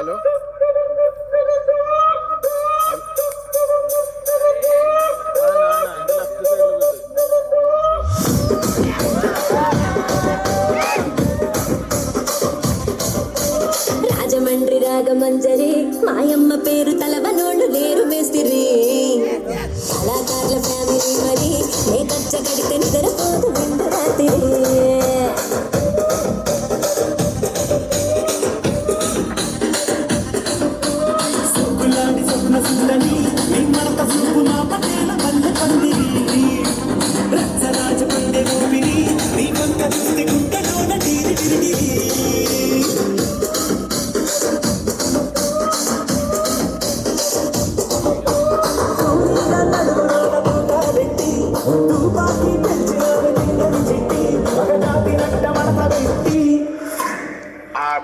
Hello Rajahmundry Ragamanjari మాయమ్మ పేరు తలవనోళ్ళు లేరు మేస్తిరి కళాకారుల ఫ్యామిలీ మరి ఏ కచ్చ కడితే నిద్రపోదు నిండు రాత్రి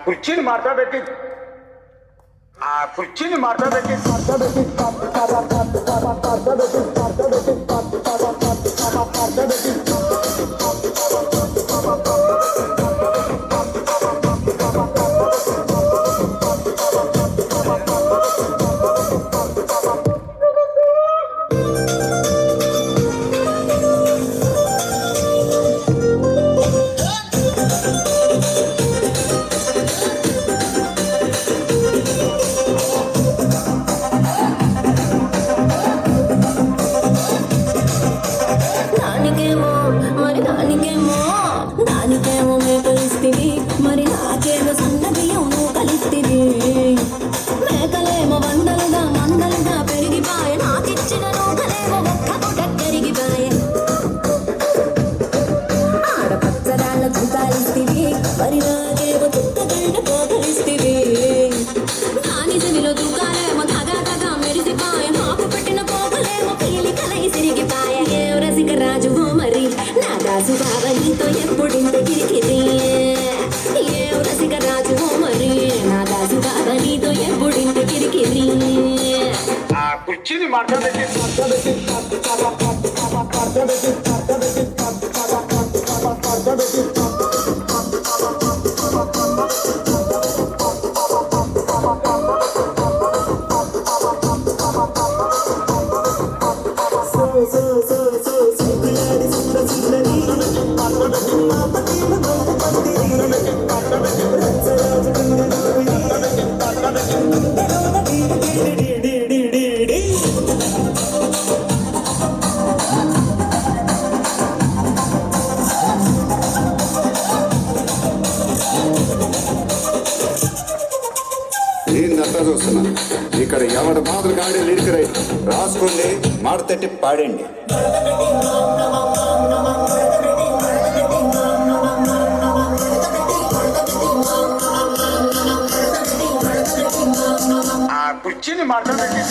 కుర్చీని మార్చబెట్టి కుర్చీని మార్చబెట్టి దానికేమో మేకలిస్తివి మరి నాకేమో సన్న బియ్యం నువ్వు కలిస్తివి మేకలేమో మందలుగా పెరిగిపాయ నాకిచ్చిన నూకలేమో ఒక్క పూట కరిగిపాయ ఆడపచ్చరాళ్ళ చుట్టాలిస్తివి మరి నాకేమో చుట్టగంట పోకలిస్తివి దాని చెవిలో దూకాలేమో తగా మెరిసిపాయ నాకు పెట్టిన పోకలేమో పీలి కలయి సిరిగిపాయ ఏ రసిక రాజువో మరి నా దాసు బావ నీతో ఎప్పుడింత కిరికిరి ఏ రసిక రాజువో మరి నా దాసు బావ నీతో ఎప్పుడింత కిరికిరి కుర్చీని మార్చబెట్టి నేనంతా చూస్తున్నా ఇక్కడ ఎవరి మాదిరి గాడి లిరిక్ రైట్ రాసుకోండి మాడతట్టి పాడండి. కుర్చీని మార్చబెట్టి